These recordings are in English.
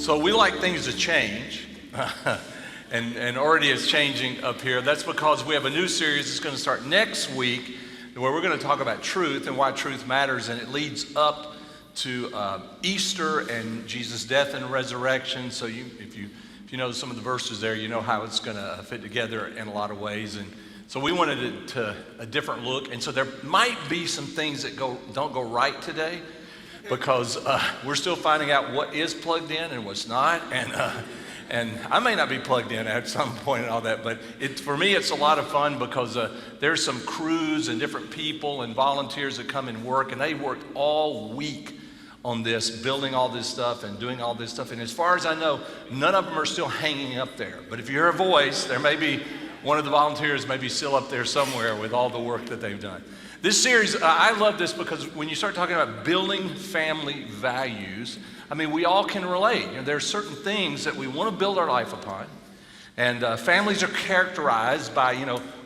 So we like things to change, and already it's changing up here. That's because we have a new series that's going to start next week where we're going to talk about truth and why truth matters, and it leads up to Easter and Jesus' death and resurrection. So if you know some of the verses there, you know how it's going to fit together in a lot of ways. And so we wanted a different look, and so there might be some things that don't go right today, because we're still finding out what is plugged in and what's not, and I may not be plugged in at some point and all that, but for me it's a lot of fun because there's some crews and different people and volunteers that come and work, and they worked all week on this, building all this stuff and doing all this stuff, and as far as I know, none of them are still hanging up there. But if you hear a voice, there may be one of the volunteers maybe still up there somewhere with all the work that they've done. This series, I love this because when you start talking about building family values, I mean, we all can relate. You know, there are certain things that we want to build our life upon, and families are characterized by,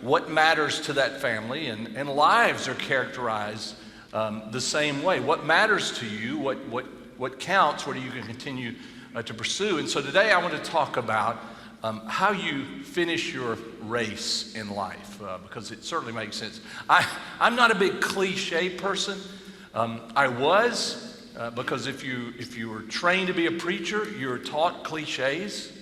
what matters to that family, and lives are characterized the same way. What matters to you, what counts, what you can continue to pursue. And so today I want to talk about how you finish your race in life, because it certainly makes sense. I'm not a big cliche person. I was, because if you were trained to be a preacher, you're taught cliches.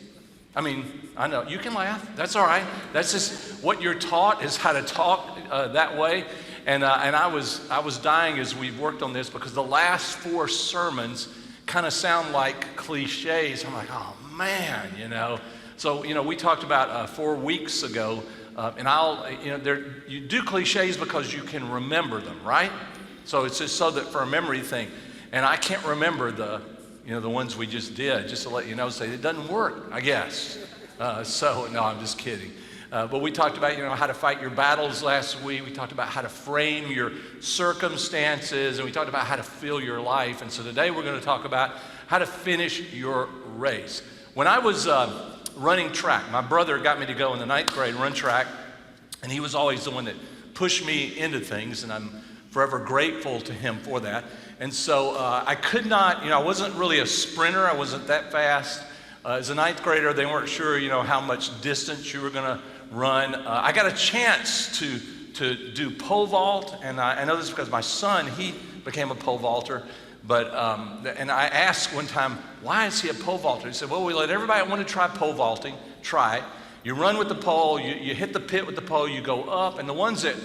I mean, I know, you can laugh, that's all right. That's just what you're taught, is how to talk that way. And I was dying as we've worked on this, because the last 4 sermons kind of sound like cliches. I'm like, oh man, So, we talked about 4 weeks ago, and you do cliches because you can remember them, right? So it's just so that for a memory thing. And I can't remember the ones we just did, just to let you know, say it doesn't work, I guess. So, no, I'm just kidding. But we talked about, how to fight your battles last week. We talked about how to frame your circumstances, and we talked about how to fill your life. And so today we're going to talk about how to finish your race. When I was running track, my brother got me to go in the 9th grade run track, and he was always the one that pushed me into things, and I'm forever grateful to him for that. And so I could not, I wasn't really a sprinter. I wasn't that fast. As a 9th grader, they weren't sure, how much distance you were going to run. I got a chance to do pole vault, and I know this because my son, he became a pole vaulter. But, and I asked one time, why is he a pole vaulter? He said, well, we let everybody that want to try pole vaulting try it. You run with the pole, you hit the pit with the pole, you go up, and the ones that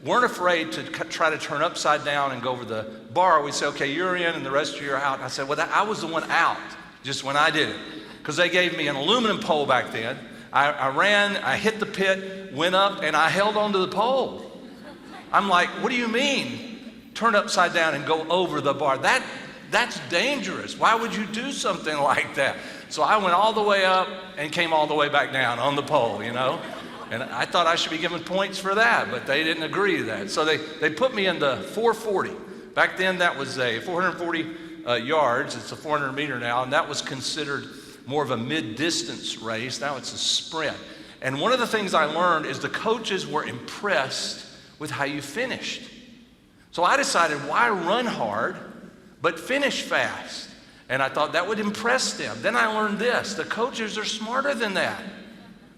weren't afraid to try to turn upside down and go over the bar, we say, okay, you're in, and the rest of you are out. And I said, well, I was the one out, just when I did it, because they gave me an aluminum pole back then. I ran, I hit the pit, went up, and I held onto the pole. I'm like, what do you mean? Turn upside down and go over the bar. That's dangerous. Why would you do something like that? So I went all the way up and came all the way back down on the pole, And I thought I should be given points for that, but they didn't agree to that. So they put me in the 440. Back then that was a 440 yards. It's a 400 meter now, and that was considered more of a mid-distance race. Now it's a sprint. And one of the things I learned is the coaches were impressed with how you finished. So I decided, why run hard, but finish fast? And I thought that would impress them. Then I learned this: the coaches are smarter than that.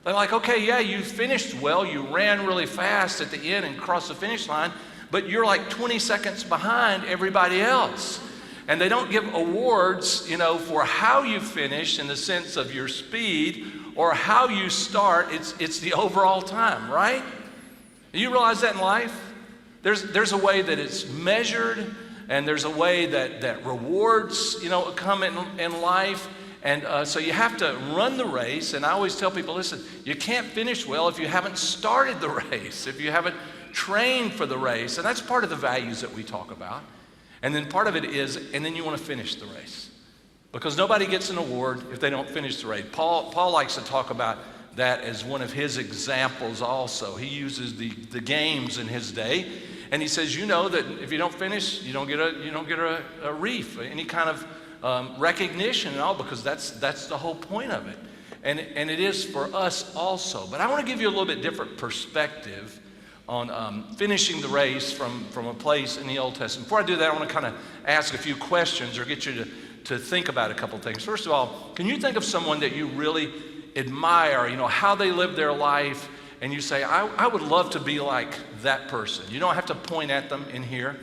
They're like, okay, yeah, you finished well, you ran really fast at the end and crossed the finish line, but you're like 20 seconds behind everybody else. And they don't give awards, for how you finish in the sense of your speed or how you start. It's the overall time, right? You realize that in life? There's a way that it's measured, and there's a way that rewards, come in life. And so you have to run the race. And I always tell people, listen, you can't finish well if you haven't started the race, if you haven't trained for the race. And that's part of the values that we talk about. And then part of it is, and then you want to finish the race, because nobody gets an award if they don't finish the race. Paul likes to talk about that as one of his examples also. He uses the games in his day, and he says, that if you don't finish, you don't get a wreath, any kind of recognition and all, because that's the whole point of it. And it is for us also. But I want to give you a little bit different perspective on finishing the race from a place in the Old Testament. Before I do that, I want to kind of ask a few questions or get you to think about a couple things. First of all, can you think of someone that you really admire, how they live their life, and you say, I would love to be like that person. You don't have to point at them in here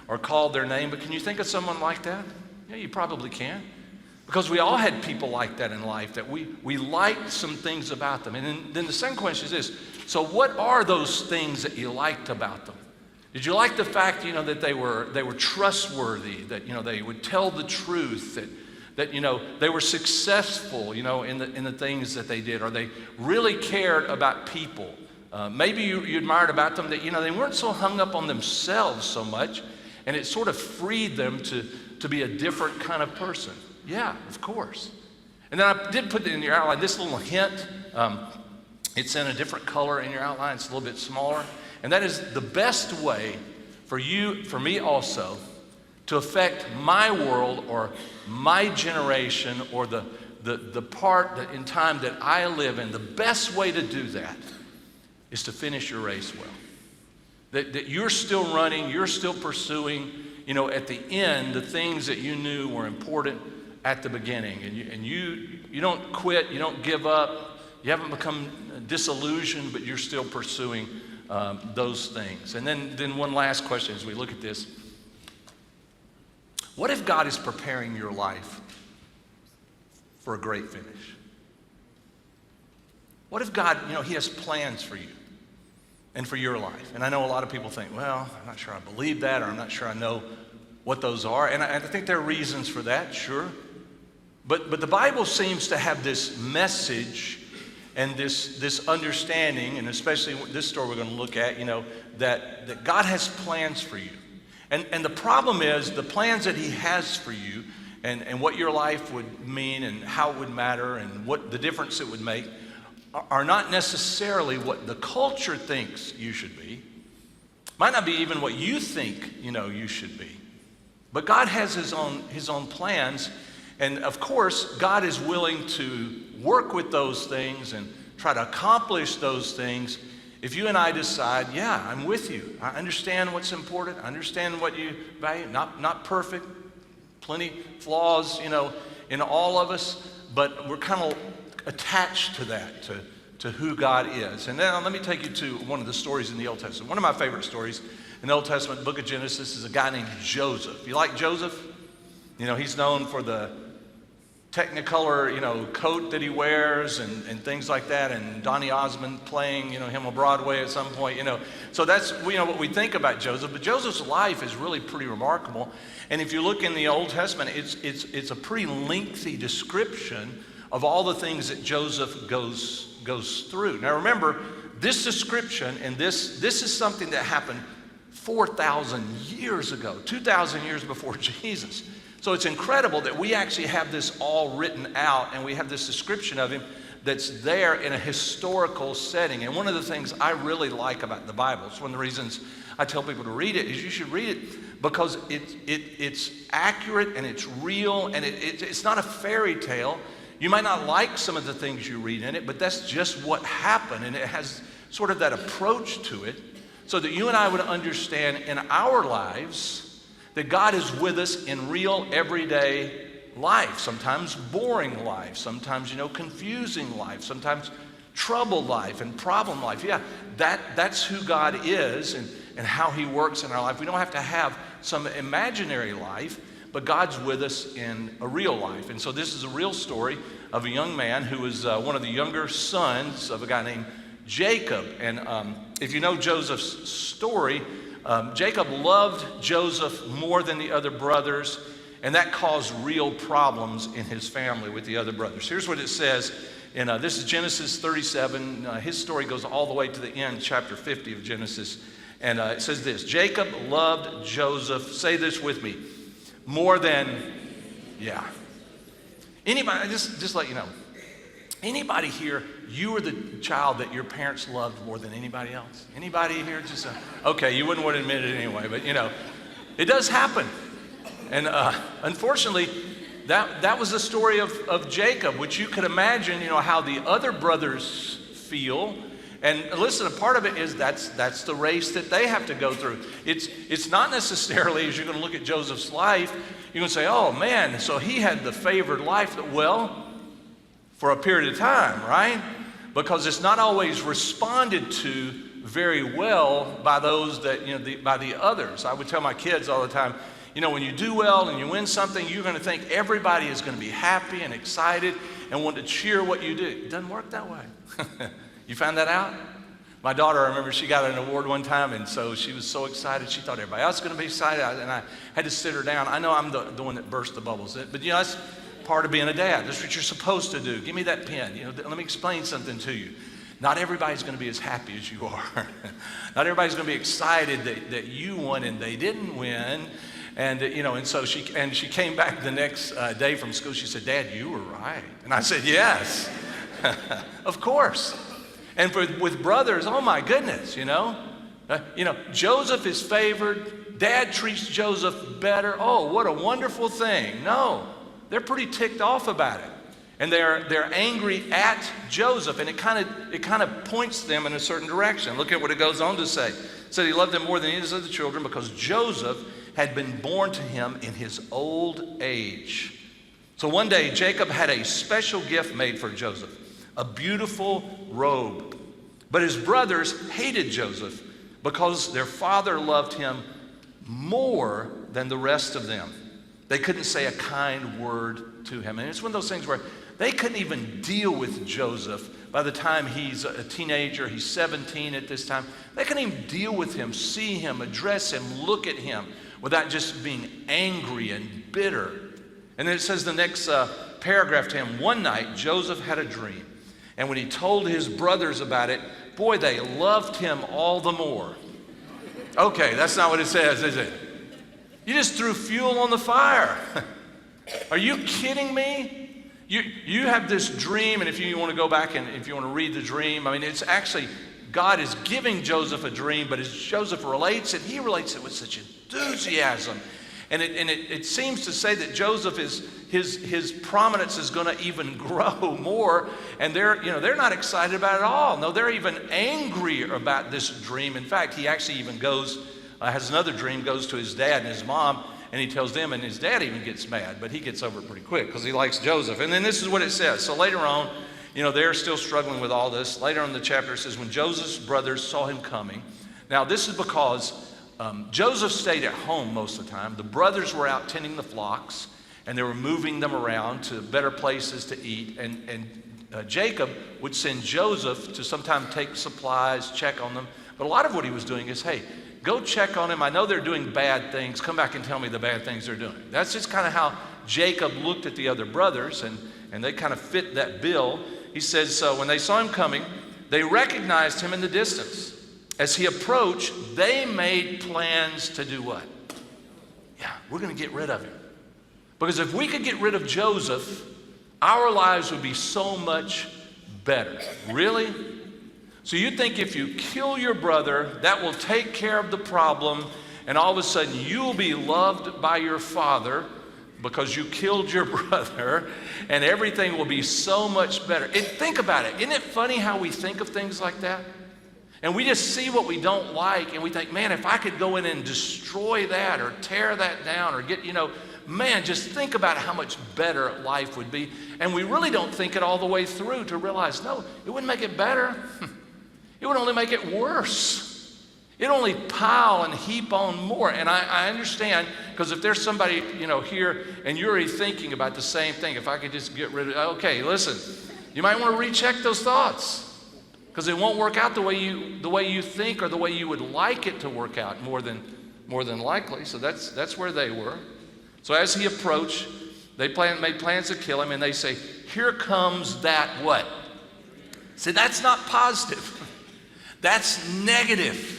or call their name, but can you think of someone like that? Yeah, you probably can. Because we all had people like that in life, that we liked some things about them. And then the second question is this: so what are those things that you liked about them? Did you like the fact, that they were trustworthy, that, they would tell the truth, that they were successful, in the things that they did, or they really cared about people? Maybe you admired about them that, they weren't so hung up on themselves so much, and it sort of freed them to be a different kind of person. Yeah, of course. And then I did put it in your outline, this little hint. It's in a different color in your outline. It's a little bit smaller. And that is the best way for me also, to affect my world or my generation or the part in time that I live in. The best way to do that is to finish your race well. That you're still running, you're still pursuing, at the end, the things that you knew were important at the beginning. And you don't quit, you don't give up, you haven't become disillusioned, but you're still pursuing those things. And then one last question as we look at this. What if God is preparing your life for a great finish? What if God, He has plans for you and for your life? And I know a lot of people think, well, I'm not sure I believe that, or I'm not sure I know what those are. And I think there are reasons for that, sure. But the Bible seems to have this message and this understanding, and especially this story we're going to look at, that God has plans for you. And the problem is the plans that He has for you and what your life would mean and how it would matter and what the difference it would make are not necessarily what the culture thinks you should be. Might not be even what you think, you should be. But God has His own plans. And of course, God is willing to work with those things and try to accomplish those things if you and I decide, yeah, I'm with you. I understand what's important. I understand what you value. Not perfect. Plenty flaws, in all of us. But we're kind of attached to that, to who God is. And now let me take you to one of the stories in the Old Testament. One of my favorite stories in the Old Testament, book of Genesis, is a guy named Joseph. You like Joseph? He's known for the Technicolor, coat that he wears and things like that, and Donny Osmond playing, him on Broadway at some point, So that's, what we think about Joseph. But Joseph's life is really pretty remarkable. And if you look in the Old Testament, it's a pretty lengthy description of all the things that Joseph goes through. Now remember, this description and this is something that happened 4,000 years ago, 2,000 years before Jesus. So it's incredible that we actually have this all written out, and we have this description of him that's there in a historical setting. And one of the things I really like about the Bible, it's one of the reasons I tell people to read it, is you should read it because it's accurate and it's real, and it's not a fairy tale. You might not like some of the things you read in it, but that's just what happened, and it has sort of that approach to it so that you and I would understand in our lives that God is with us in real everyday life, sometimes boring life, sometimes, confusing life, sometimes troubled life and problem life. Yeah, that's who God is and how He works in our life. We don't have to have some imaginary life, but God's with us in a real life. And so this is a real story of a young man who was one of the younger sons of a guy named Jacob. And if you know Joseph's story, Jacob loved Joseph more than the other brothers, and that caused real problems in his family with the other brothers. Here's what it says, this is Genesis 37. His story goes all the way to the end, chapter 50 of Genesis. And it says this: Jacob loved Joseph, say this with me, more than, anybody, just let you know, anybody here, you were the child that your parents loved more than anybody else? Anybody here? Okay, you wouldn't want to admit it anyway, but it does happen. And unfortunately, that was the story of Jacob, which you could imagine, how the other brothers feel And listen, a part of it is that's the race that they have to go through. It's not necessarily, as you're going to look at Joseph's life, you're going to say, oh man, so he had the favored life. Well, for a period of time, right? Because it's not always responded to very well by those that, by the others. I would tell my kids all the time, when you do well and you win something, you're going to think everybody is going to be happy and excited and want to cheer what you do. It doesn't work that way. You found that out? My daughter, I remember she got an award one time, and so she was so excited. She thought everybody else was going to be excited, and I had to sit her down. I know I'm the one that burst the bubbles, but that's part of being a dad. That's what you're supposed to do. Give me that pen. Let me explain something to you. Not everybody's going to be as happy as you are. Not everybody's going to be excited that you won and they didn't win. And and so she came back the next day from school. She said, "Dad, you were right." And I said, "Yes, of course." And with brothers, oh my goodness, Joseph is favored. Dad treats Joseph better. Oh, what a wonderful thing. No, they're pretty ticked off about it. And they're angry at Joseph, and it kind of points them in a certain direction. Look at what it goes on to say. It said he loved them more than any of the children because Joseph had been born to him in his old age. So one day Jacob had a special gift made for Joseph, a beautiful robe. But his brothers hated Joseph because their father loved him more than the rest of them. They couldn't say a kind word to him. And it's one of those things where they couldn't even deal with Joseph by the time he's a teenager. He's 17 at this time. They couldn't even deal with him, see him, address him, look at him without just being angry and bitter. And then it says the next paragraph to him, one night Joseph had a dream. And when he told his brothers about it, boy, they loved him all the more. Okay, that's not what it says, is it? You just threw fuel on the fire. Are you kidding me? You have this dream, and if you want to go back and if you want to read the dream, it's actually, God is giving Joseph a dream, but as Joseph relates it, he relates it with such enthusiasm. And it seems to say that Joseph his prominence is going to even grow more, and they're not excited about it at all. No, they're even angry about this dream. In fact, he actually even has another dream, goes to his dad and his mom, and he tells them, and his dad even gets mad, but he gets over it pretty quick because he likes Joseph. And then this is what it says. So later on, they're still struggling with all this. Later on in the chapter, it says, when Joseph's brothers saw him coming. Now, this is because Joseph stayed at home most of the time. The brothers were out tending the flocks, and they were moving them around to better places to eat. And Jacob would send Joseph to sometimes take supplies, check on them. But a lot of what he was doing is, hey, go check on them. I know they're doing bad things. Come back and tell me the bad things they're doing. That's just kind of how Jacob looked at the other brothers, and they kind of fit that bill. He says, so when they saw him coming, they recognized him in the distance. As he approached, they made plans to do what? Yeah, we're going to get rid of him. Because if we could get rid of Joseph, our lives would be so much better. Really? So you think if you kill your brother, that will take care of the problem, and all of a sudden you'll be loved by your father because you killed your brother, and everything will be so much better. And think about it. Isn't it funny how we think of things like that? And we just see what we don't like, and we think, man, if I could go in and destroy that or tear that down or get, man, just think about how much better life would be. And we really don't think it all the way through to realize, no, it wouldn't make it better. It would only make it worse. It'd only pile and heap on more. And I understand, because if there's somebody, here, and you're already thinking about the same thing, if I could just get rid of it, okay, listen, you might want to recheck those thoughts. Because it won't work out the way you think or the way you would like it to work out, more than likely. So that's where they were. So as he approached, they made plans to kill him, and they say, here comes that what? See, that's not positive. That's negative.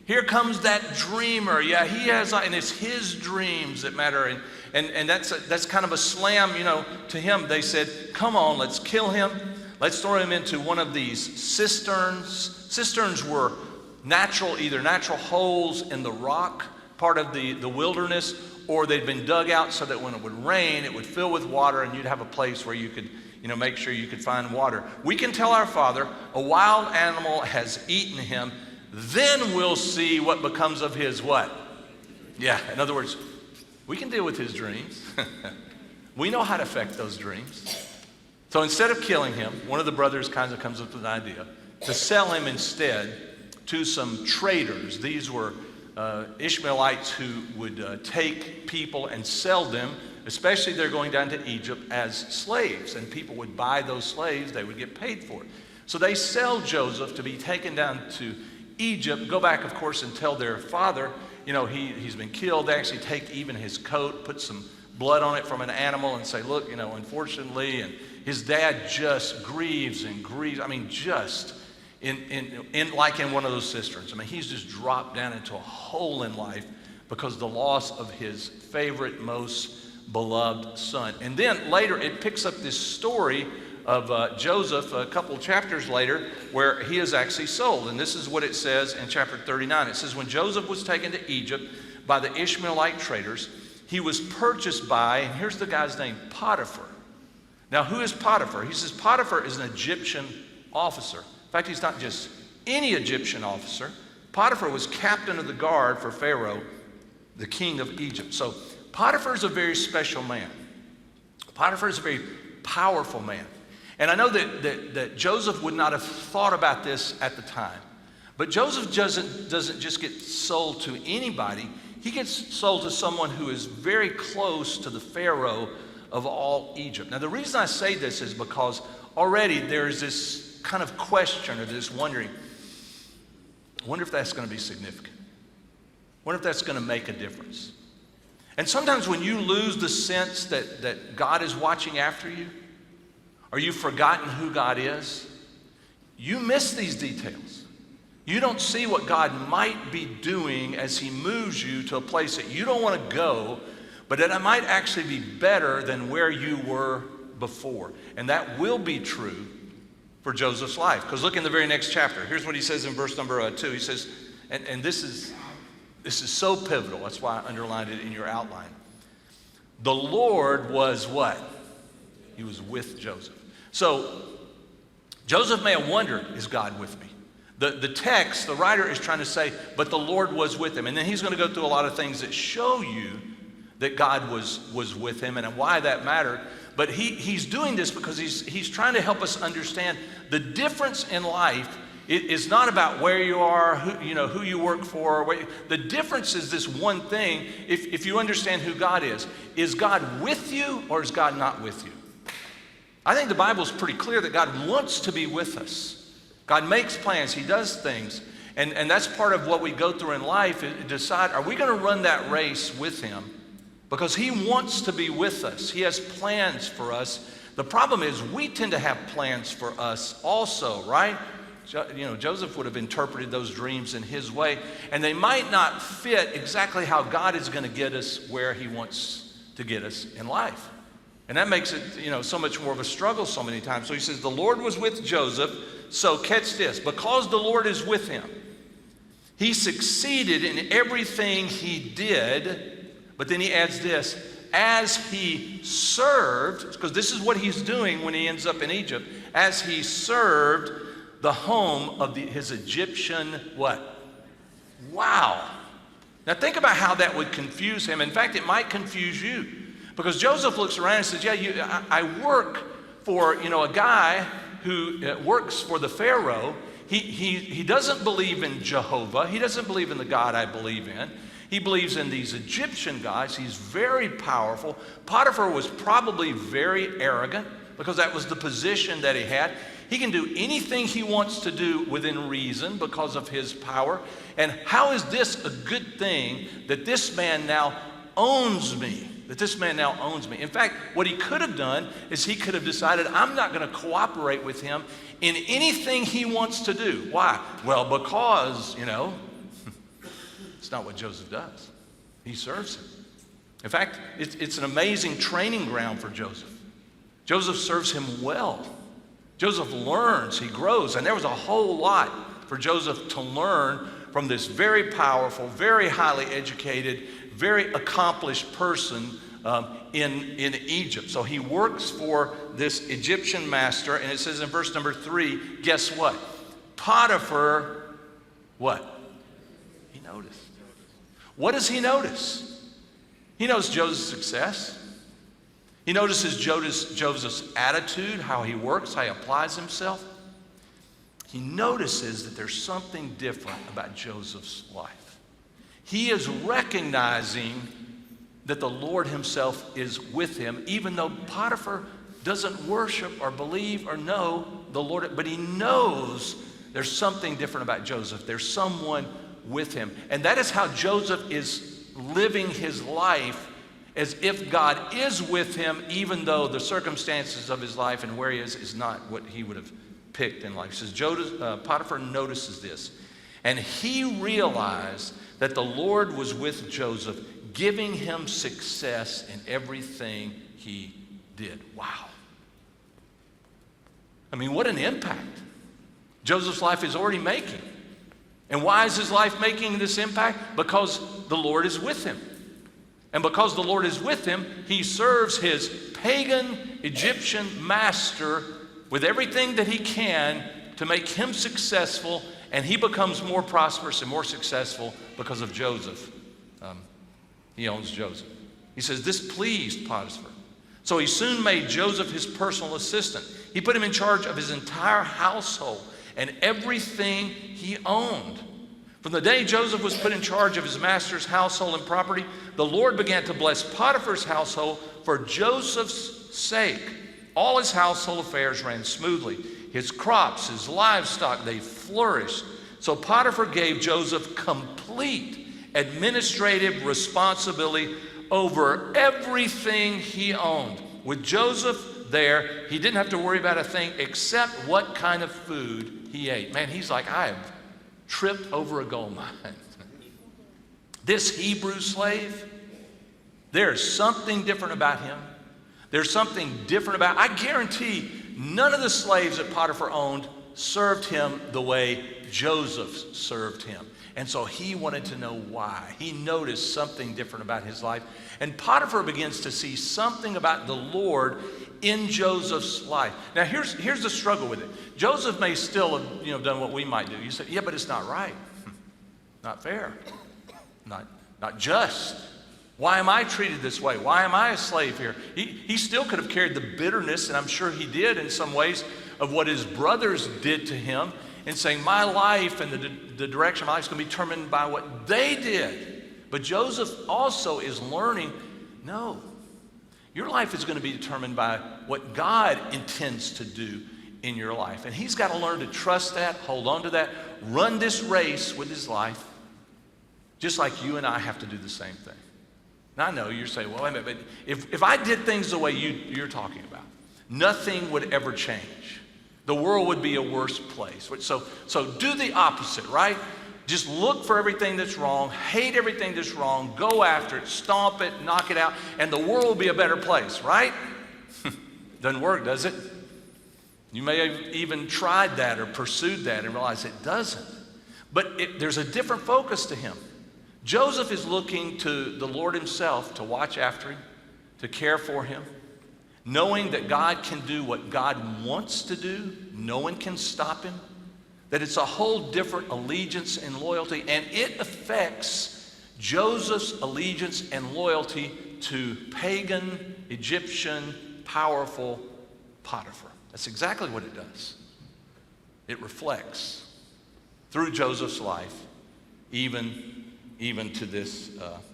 Here comes that dreamer. Yeah, he has, and it's his dreams that matter. And that's kind of a slam, to him. They said, come on, let's kill him. Let's throw him into one of these cisterns. Cisterns were either natural holes in the rock, part of the wilderness, or they'd been dug out so that when it would rain, it would fill with water and you'd have a place where you could, make sure you could find water. We can tell our Father, a wild animal has eaten him, then we'll see what becomes of his what? Yeah, in other words, we can deal with his dreams. We know how to affect those dreams. So instead of killing him, one of the brothers kind of comes up with an idea to sell him instead to some traders. These were Ishmaelites who would take people and sell them, especially they're going down to Egypt, as slaves. And people would buy those slaves, they would get paid for it. So they sell Joseph to be taken down to Egypt, go back, of course, and tell their father, he's been killed. They actually take even his coat, put some blood on it from an animal and say, look, unfortunately, and his dad just grieves and grieves. I mean, just like in one of those cisterns. I mean, he's just dropped down into a hole in life because of the loss of his favorite, most beloved son. And then later it picks up this story of Joseph a couple chapters later where he is actually sold. And this is what it says in chapter 39. It says, when Joseph was taken to Egypt by the Ishmaelite traders, he was purchased by, and here's the guy's name, Potiphar. Now, who is Potiphar? He says Potiphar is an Egyptian officer. In fact, he's not just any Egyptian officer. Potiphar was captain of the guard for Pharaoh, the king of Egypt. So Potiphar is a very special man. Potiphar is a very powerful man. And I know that Joseph would not have thought about this at the time. But Joseph doesn't just get sold to anybody. He gets sold to someone who is very close to the Pharaoh of all Egypt. Now, the reason I say this is because already there's this kind of question or this wondering, I wonder if that's going to be significant. I wonder if that's going to make a difference. And sometimes when you lose the sense that God is watching after you, or you've forgotten who God is, you miss these details. You don't see what God might be doing as he moves you to a place that you don't want to go, but that it might actually be better than where you were before. And that will be true for Joseph's life. Because look in the very next chapter. Here's what he says in verse number 2. He says, and this is so pivotal. That's why I underlined it in your outline. The Lord was what? He was with Joseph. So Joseph may have wondered, is God with me? The text, the writer is trying to say, but the Lord was with him. And then he's going to go through a lot of things that show you that God was with him and why that mattered. But he's doing this because he's trying to help us understand the difference in life. It is not about where you are, who you work for. The difference is this one thing, if you understand who God is. Is God with you or is God not with you? I think the Bible's pretty clear that God wants to be with us. God makes plans, he does things. And that's part of what we go through in life, decide, are we going to run that race with him? Because he wants to be with us. He has plans for us. The problem is we tend to have plans for us also, right? Joseph would have interpreted those dreams in his way, and they might not fit exactly how God is going to get us where he wants to get us in life. And that makes it, so much more of a struggle so many times. So he says, the Lord was with Joseph. So catch this, because the Lord is with him, he succeeded in everything he did. But then he adds this, as he served, because this is what he's doing when he ends up in Egypt, as he served the home of his Egyptian what? Wow. Now think about how that would confuse him. In fact, it might confuse you. Because Joseph looks around and says, yeah, I work for, a guy who works for the Pharaoh. He doesn't believe in Jehovah. He doesn't believe in the God I believe in. He believes in these Egyptian guys. He's very powerful. Potiphar was probably very arrogant because that was the position that he had. He can do anything he wants to do within reason because of his power. And how is this a good thing that this man now owns me? That this man now owns me. In fact, what he could have done is he could have decided, I'm not going to cooperate with him in anything he wants to do. Why? Well, because, it's not what Joseph does. He serves him. In fact, it's an amazing training ground for Joseph. Joseph serves him well. Joseph learns, he grows, and there was a whole lot for Joseph to learn from this very powerful, very highly educated, very accomplished person in Egypt. So he works for this Egyptian master, and it says in verse number 3, guess what? Potiphar, what? He noticed. What does he notice? He knows Joseph's success. He notices Joseph's attitude, how he works, how he applies himself. He notices that there's something different about Joseph's life. He is recognizing that the Lord himself is with him, even though Potiphar doesn't worship or believe or know the Lord, but he knows there's something different about Joseph. There's someone with him. And that is how Joseph is living his life, as if God is with him, even though the circumstances of his life and where he is not what he would have picked in life. It says Potiphar notices this, and he realized that the Lord was with Joseph, giving him success in everything he did. Wow. I mean, what an impact Joseph's life is already making. And why is his life making this impact? Because the Lord is with him. And because the Lord is with him, he serves his pagan Egyptian master with everything that he can to make him successful, and he becomes more prosperous and more successful because of Joseph. He owns Joseph. He says, this pleased Potiphar. So he soon made Joseph his personal assistant. He put him in charge of his entire household and everything he owned. From the day Joseph was put in charge of his master's household and property, the Lord began to bless Potiphar's household for Joseph's sake. All his household affairs ran smoothly. His crops, his livestock, they flourished. So Potiphar gave Joseph complete administrative responsibility over everything he owned. With Joseph there, he didn't have to worry about a thing except what kind of food he ate. Man, he's like, I have tripped over a gold mine. This Hebrew slave, there's something different about him. There's something different about, I guarantee none of the slaves that Potiphar owned served him the way Joseph served him. And so he wanted to know why. He noticed something different about his life. And Potiphar begins to see something about the Lord in Joseph's life. Now here's the struggle with it. Joseph may still have done what we might do. You say, yeah, but it's not right. Not fair. Not just. Why am I treated this way? Why am I a slave here? He still could have carried the bitterness, and I'm sure he did in some ways, of what his brothers did to him, and saying my life and the direction of my life is going to be determined by what they did. But Joseph also is learning, no, your life is going to be determined by what God intends to do in your life. And he's got to learn to trust that, hold on to that, run this race with his life, just like you and I have to do the same thing. Now I know you're saying, well, wait a minute, but if I did things the way you're talking about, nothing would ever change. The world would be a worse place. So do the opposite, right? Just look for everything that's wrong, hate everything that's wrong, go after it, stomp it, knock it out, and the world will be a better place, right? Doesn't work, does it? You may have even tried that or pursued that and realized it doesn't. But there's a different focus to him. Joseph is looking to the Lord himself to watch after him, to care for him, knowing that God can do what God wants to do. No one can stop him. That it's a whole different allegiance and loyalty, and it affects Joseph's allegiance and loyalty to pagan, Egyptian, powerful Potiphar. That's exactly what it does. It reflects through Joseph's life, even to this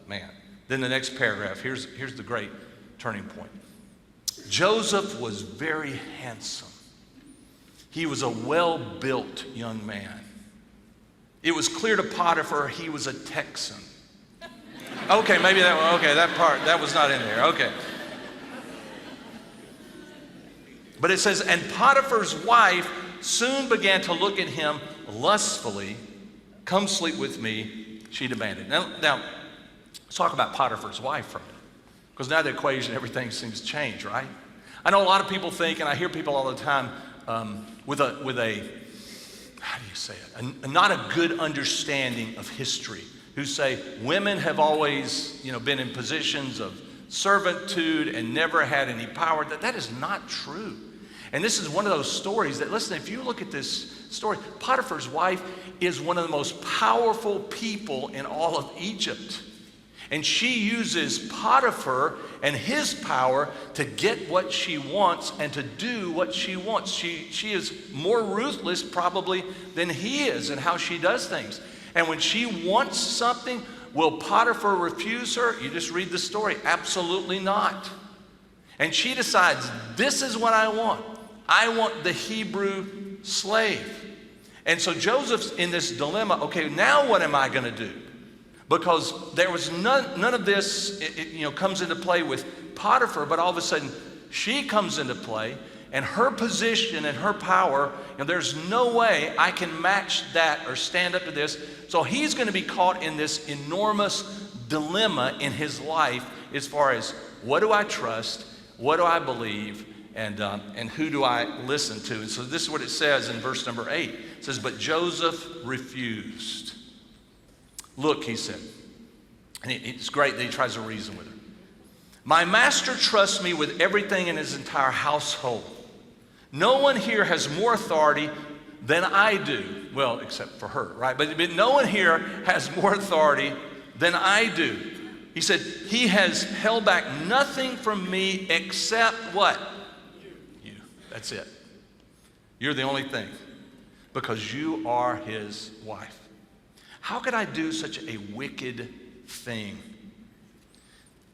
man. Then the next paragraph, here's the great turning point. Joseph was very handsome. He was a well-built young man. It was clear to Potiphar he was a Texan. Okay, maybe that part, that was not in there. Okay. But it says, and Potiphar's wife soon began to look at him lustfully. Come sleep with me, she demanded. Now let's talk about Potiphar's wife for a minute. Because now the equation, everything seems to change, right? I know a lot of people think, and I hear people all the time with a how do you say it? Not a good understanding of history, who say women have always, been in positions of servitude and never had any power. That is not true. And this is one of those stories that, listen, if you look at this story, Potiphar's wife is one of the most powerful people in all of Egypt. And she uses Potiphar and his power to get what she wants and to do what she wants. She is more ruthless probably than he is in how she does things. And when she wants something, will Potiphar refuse her? You just read the story. Absolutely not. And she decides, this is what I want. I want the Hebrew slave. And so Joseph's in this dilemma. Okay, now what am I going to do? Because there was none of this, comes into play with Potiphar, but all of a sudden she comes into play, and her position and her power, there's no way I can match that or stand up to this. So he's going to be caught in this enormous dilemma in his life as far as what do I trust, what do I believe, and who do I listen to? And so this is what it says in verse number 8. It says, but Joseph refused. Look, he said, and it's great that he tries to reason with her. My master trusts me with everything in his entire household. No one here has more authority than I do. Well, except for her, right? But no one here has more authority than I do. He said, he has held back nothing from me except what? You. That's it. You're the only thing. Because you are his wife. How could I do such a wicked thing?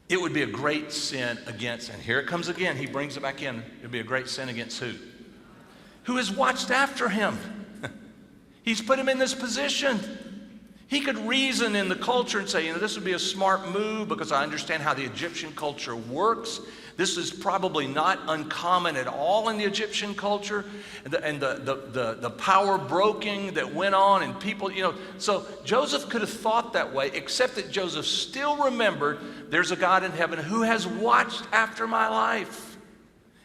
It would be a great sin against, and here it comes again, he brings it back in. It would be a great sin against who? Who has watched after him. He's put him in this position. He could reason in the culture and say, this would be a smart move because I understand how the Egyptian culture works. This is probably not uncommon at all in the Egyptian culture. And the power broking that went on and people, So Joseph could have thought that way, except that Joseph still remembered there's a God in heaven who has watched after my life.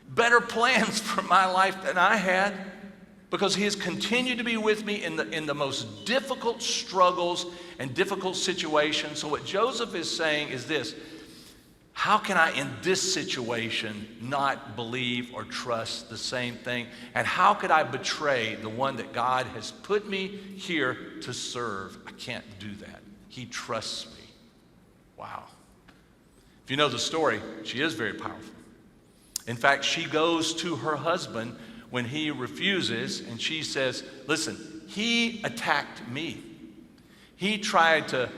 Better plans for my life than I had. Because he has continued to be with me in the most difficult struggles and difficult situations. So what Joseph is saying is this: how can I in this situation not believe or trust the same thing? And how could I betray the one that God has put me here to serve? I can't do that. He trusts me. Wow. If you know the story, she is very powerful. In fact, she goes to her husband when he refuses, and she says, listen, he attacked me. He tried to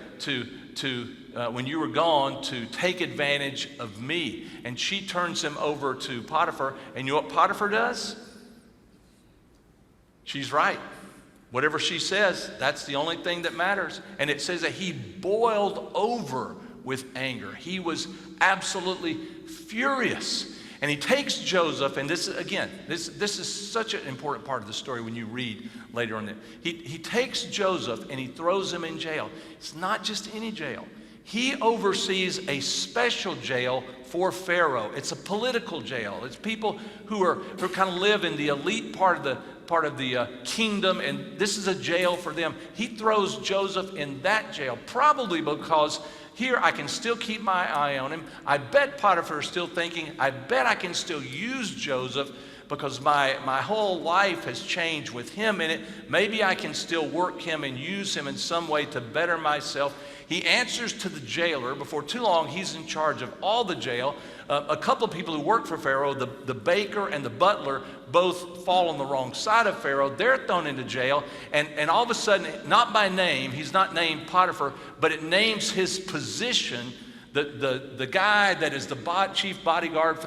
when you were gone, to take advantage of me. And she turns him over to Potiphar, and you know what Potiphar does? She's right. Whatever she says, that's the only thing that matters. And it says that he boiled over with anger. He was absolutely furious. And he takes Joseph, and this is such an important part of the story when you read later on. He takes Joseph and he throws him in jail. It's not just any jail. He oversees a special jail for Pharaoh. It's a political jail. It's people who kind of live in the elite part of the kingdom, and this is a jail for them. He throws Joseph in that jail, probably because here I can still keep my eye on him. I bet Potiphar is still thinking, I bet I can still use Joseph because my whole life has changed with him in it. Maybe I can still work him and use him in some way to better myself. He answers to the jailer. Before too long, he's in charge of all the jail. A couple of people who work for Pharaoh, the baker and the butler, both fall on the wrong side of Pharaoh. They're thrown into jail. And all of a sudden, not by name, he's not named Potiphar, but it names his position. The guy that is the chief bodyguard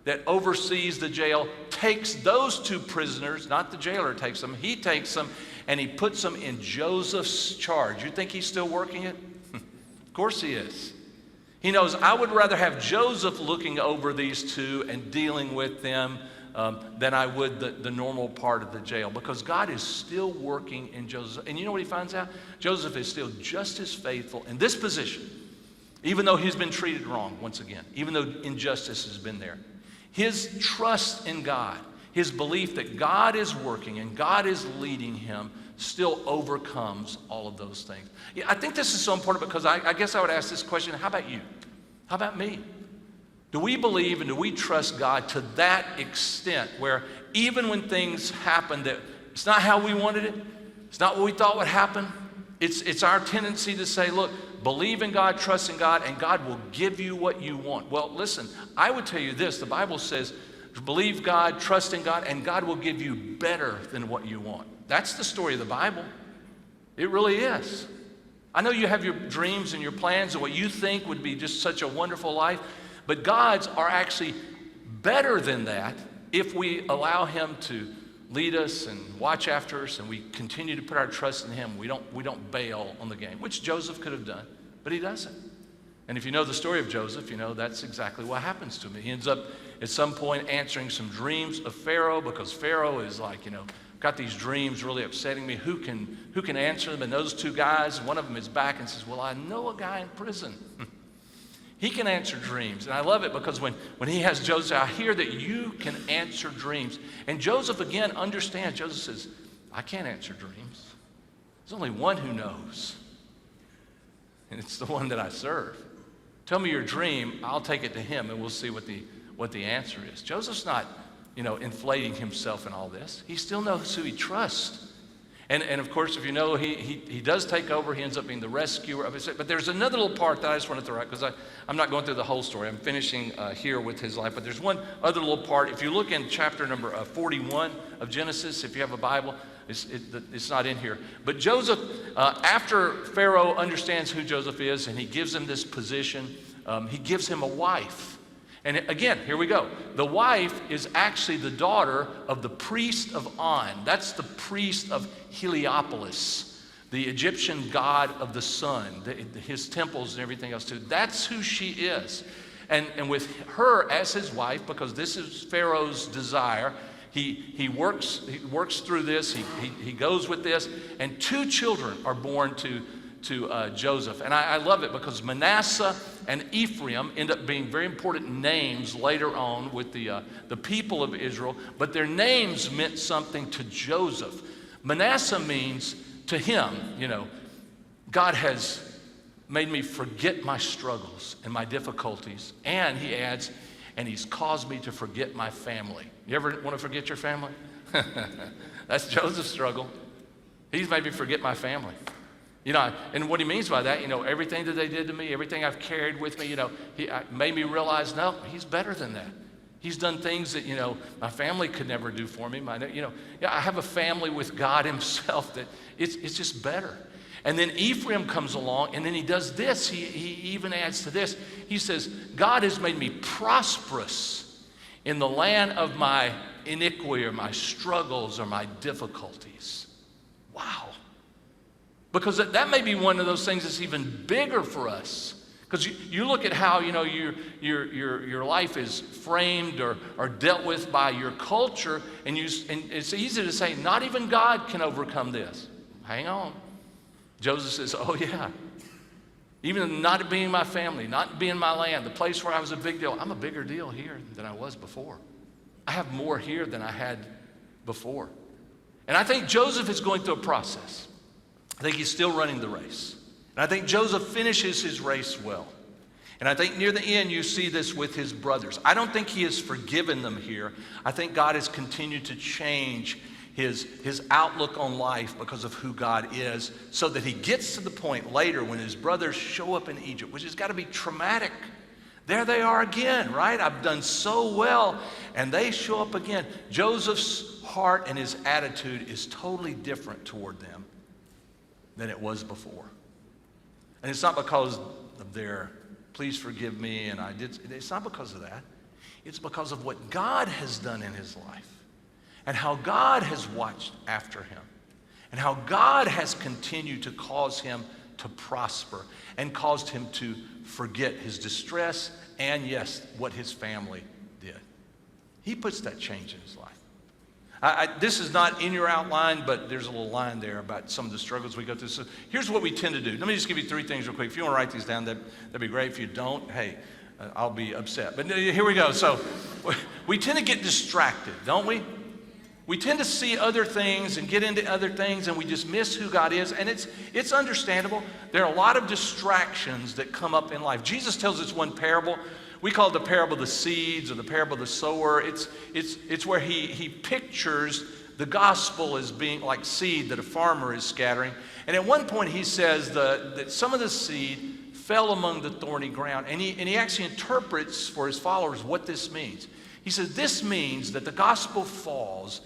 that oversees the jail takes those two prisoners, not the jailer takes them, he takes them and he puts them in Joseph's charge. You think he's still working it? Of course he is. He knows I would rather have Joseph looking over these two and dealing with them than I would the normal part of the jail, because God is still working in Joseph. And you know what he finds out? Joseph is still just as faithful in this position, even though he's been treated wrong once again, even though injustice has been there. His trust in God, his belief that God is working and God is leading him, still overcomes all of those things. Yeah, I think this is so important because I guess I would ask this question, how about you? How about me? Do we believe and do we trust God to that extent where even when things happen that it's not how we wanted it, it's not what we thought would happen, it's our tendency to say, look, believe in God, trust in God, and God will give you what you want. Well, listen, I would tell you this. The Bible says, believe God, trust in God, and God will give you better than what you want. That's the story of the Bible. It really is. I know you have your dreams and your plans and what you think would be just such a wonderful life, but God's are actually better than that if we allow Him to lead us and watch after us and we continue to put our trust in Him. We don't bail on the game, which Joseph could have done, but he doesn't. And if you know the story of Joseph, you know that's exactly what happens to him. He ends up at some point answering some dreams of Pharaoh because Pharaoh is like, got these dreams really upsetting me. Who can answer them? And those two guys, one of them is back and says, well, I know a guy in prison. He can answer dreams. And I love it because when he has Joseph, I hear that you can answer dreams. And Joseph, again, understands. Joseph says, I can't answer dreams. There's only one who knows. And it's the one that I serve. Tell me your dream, I'll take it to him, and we'll see what the answer is. Joseph's not, inflating himself in all this. He still knows who he trusts. And of course, if you know, he does take over. He ends up being the rescuer of his. But there's another little part that I just want to throw out because I'm not going through the whole story. I'm finishing here with his life. But there's one other little part. If you look in chapter number 41 of Genesis, if you have a Bible, it's not in here. But Joseph, after Pharaoh understands who Joseph is and he gives him this position, he gives him a wife. And again, here we go. The wife is actually the daughter of the priest of On. That's the priest of Heliopolis, the Egyptian god of the sun, his temples and everything else too. That's who she is. And with her as his wife, because this is Pharaoh's desire, he works through this, he goes with this, and 2 children are born to Joseph. And I love it because Manasseh and Ephraim end up being very important names later on with the people of Israel, but their names meant something to Joseph. Manasseh means to him, God has made me forget my struggles and my difficulties. And he adds, and he's caused me to forget my family. You ever want to forget your family? That's Joseph's struggle. He's made me forget my family. And what he means by that, everything that they did to me, everything I've carried with me, he made me realize, no, he's better than that. He's done things that, my family could never do for me. I have a family with God himself that it's just better. And then Ephraim comes along, and then he does this. He even adds to this. He says, God has made me prosperous in the land of my iniquity or my struggles or my difficulties. Wow. Because that may be one of those things that's even bigger for us. Because you look at how your life is framed or dealt with by your culture, and it's easy to say, not even God can overcome this. Hang on. Joseph says, oh yeah. Even not being my family, not being my land, the place where I was a big deal, I'm a bigger deal here than I was before. I have more here than I had before. And I think Joseph is going through a process. I think he's still running the race. And I think Joseph finishes his race well. And I think near the end you see this with his brothers. I don't think he has forgiven them here. I think God has continued to change his outlook on life because of who God is, so that he gets to the point later when his brothers show up in Egypt, which has got to be traumatic. There they are again, right? I've done so well, and they show up again. Joseph's heart and his attitude is totally different toward them than it was before. And it's not because of their, please forgive me, and I did. It's not because of that. It's because of what God has done in his life and how God has watched after him and how God has continued to cause him to prosper and caused him to forget his distress and, yes, what his family did. He puts that change in his life. This is not in your outline, but there's a little line there about some of the struggles we go through. So here's what we tend to do. Let me just give you 3 things real quick. If you want to write these down, that'd be great. If you don't, hey, I'll be upset. But here we go. So we tend to get distracted, don't we? We tend to see other things and get into other things, and we just miss who God is. And it's understandable. There are a lot of distractions that come up in life. Jesus tells us one parable. We call it the parable of the seeds or the parable of the sower. It's where he pictures the gospel as being like seed that a farmer is scattering. And at one point he says that some of the seed fell among the thorny ground. And he actually interprets for his followers what this means. He says this means that the gospel falls,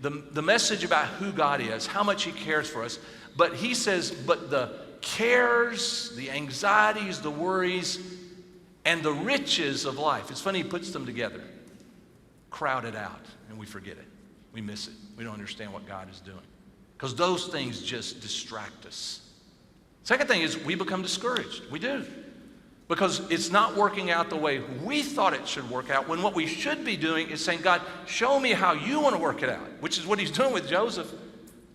the message about who God is, how much he cares for us. But he says, but the cares, the anxieties, the worries, and the riches of life, it's funny he puts them together, crowd it out, and we forget it. We miss it. We don't understand what God is doing. Because those things just distract us. Second thing is we become discouraged. We do. Because it's not working out the way we thought it should work out, when what we should be doing is saying, God, show me how you want to work it out, which is what he's doing with Joseph.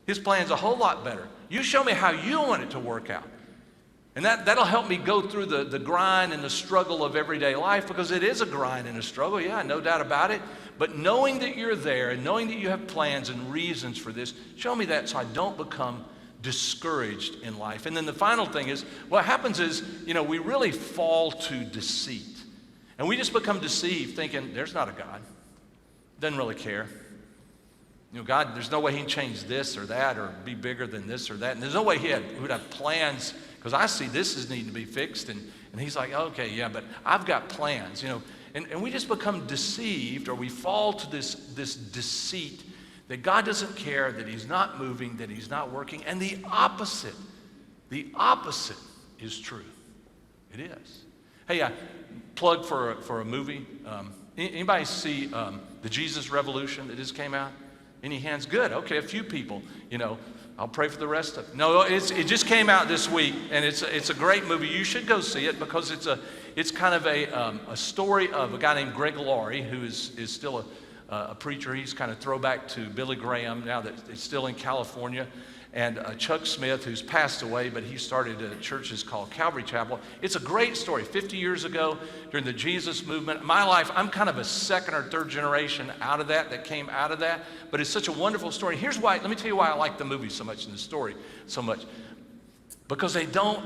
His plan's a whole lot better. You show me how you want it to work out. And that'll help me go through the grind and the struggle of everyday life, because it is a grind and a struggle, yeah, no doubt about it. But knowing that you're there and knowing that you have plans and reasons for this, show me that so I don't become discouraged in life. And then the final thing is, what happens is, we really fall to deceit. And we just become deceived thinking, there's not a God. Doesn't really care. God, there's no way he can change this or that or be bigger than this or that. And there's no way he would have plans, because I see this is needing to be fixed. And he's like, okay, yeah, but I've got plans, And we just become deceived, or we fall to this deceit that God doesn't care, that he's not moving, that he's not working. And the opposite is true. It is. Hey, plug for a movie. Anybody see the Jesus Revolution that just came out? Any hands? Good. Okay, a few people. I'll pray for the rest of it. No, it just came out this week, and it's a great movie. You should go see it, because it's kind of a story of a guy named Greg Laurie, who is still a preacher. He's kind of throwback to Billy Graham now that he's still in California. And Chuck Smith, who's passed away, but he started a church called Calvary Chapel. It's a great story. 50 years ago, during the Jesus movement, my life, I'm kind of a second or third generation out of that came out of that. But it's such a wonderful story. Here's why. Let me tell you why I like the movie so much and the story so much. Because they don't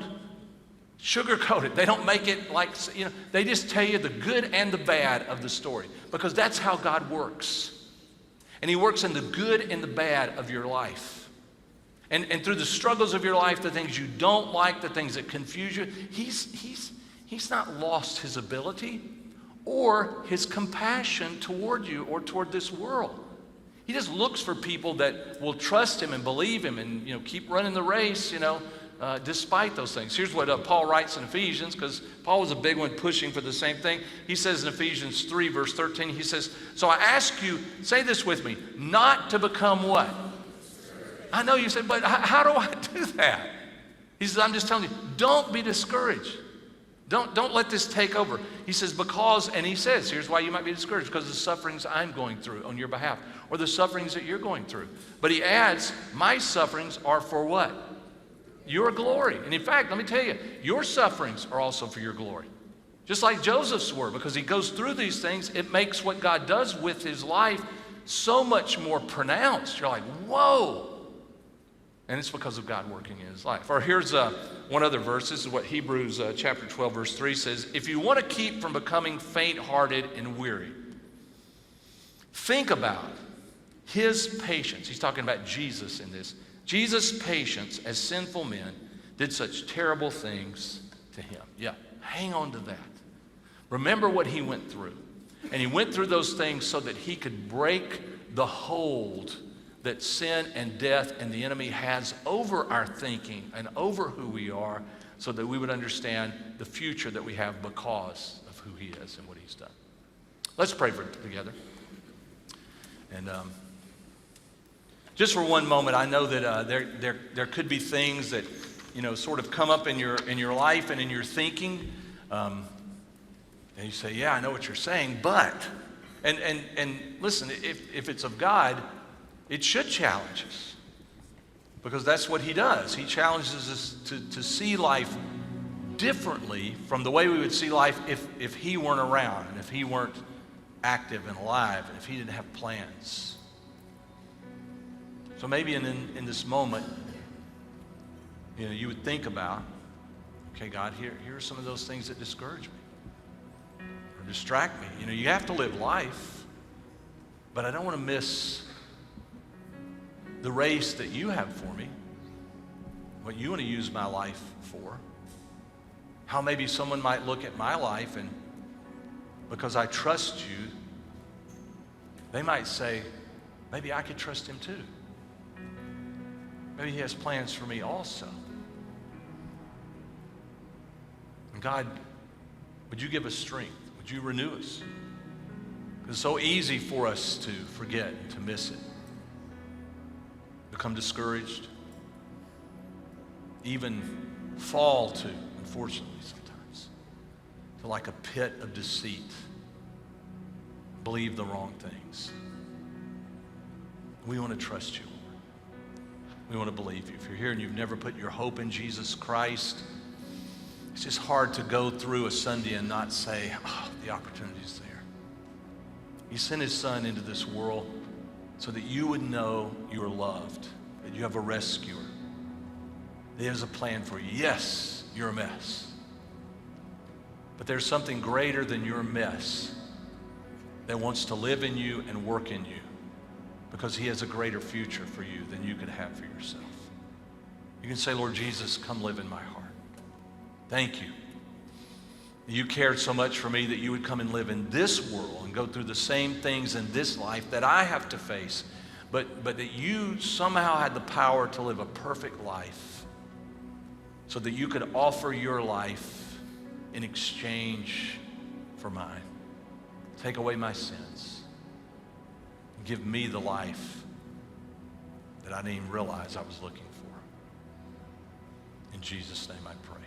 sugarcoat it. They don't make it like, they just tell you the good and the bad of the story. Because that's how God works. And he works in the good and the bad of your life. And through the struggles of your life, the things you don't like, the things that confuse you, he's not lost his ability or his compassion toward you or toward this world. He just looks for people that will trust him and believe him and keep running the race, despite those things. Here's what Paul writes in Ephesians, because Paul was a big one pushing for the same thing. He says in Ephesians 3, verse 13, he says, so I ask you, say this with me, not to become what? I know you said, but how do I do that? He says, I'm just telling you, don't be discouraged. Don't let this take over. He says, and he says, here's why you might be discouraged, because of the sufferings I'm going through on your behalf, or the sufferings that you're going through. But he adds, my sufferings are for what? Your glory. And in fact, let me tell you, your sufferings are also for your glory. Just like Joseph's were, because he goes through these things, it makes what God does with his life so much more pronounced. You're like, whoa. And it's because of God working in his life. Or here's one other verse. This is what Hebrews chapter 12, verse 3 says. If you want to keep from becoming faint-hearted and weary, think about his patience. He's talking about Jesus in this. Jesus' patience as sinful men did such terrible things to him. Yeah, hang on to that. Remember what he went through. And he went through those things so that he could break the hold that sin and death and the enemy has over our thinking and over who we are, so that we would understand the future that we have because of who he is and what he's done. Let's pray together. And just for one moment, I know that there could be things that sort of come up in your life and in your thinking, and you say, yeah, I know what you're saying, but and listen, if it's of God, it should challenge us, because that's what he does. He challenges us to see life differently from the way we would see life if he weren't around, and if he weren't active and alive, and if he didn't have plans. So maybe in this moment, you would think about, okay, God, here are some of those things that discourage me or distract me. You have to live life, but I don't want to miss the race that you have for me, what you want to use my life for. How maybe someone might look at my life and because I trust you, they might say, maybe I could trust him too. Maybe he has plans for me also. And God, would you give us strength? Would you renew us? It's so easy for us to forget and to miss it, become discouraged, even fall to, unfortunately sometimes, to like a pit of deceit, believe the wrong things. We want to trust you, Lord. We want to believe you. If you're here and you've never put your hope in Jesus Christ, it's just hard to go through a Sunday and not say, oh, the opportunity's there. He sent his son into this world so that you would know you are loved, that you have a rescuer. He has a plan for you. Yes, you're a mess. But there's something greater than your mess that wants to live in you and work in you because he has a greater future for you than you could have for yourself. You can say, Lord Jesus, come live in my heart. Thank you. You cared so much for me that you would come and live in this world and go through the same things in this life that I have to face, but that you somehow had the power to live a perfect life so that you could offer your life in exchange for mine. Take away my sins. Give me the life that I didn't even realize I was looking for. In Jesus' name I pray.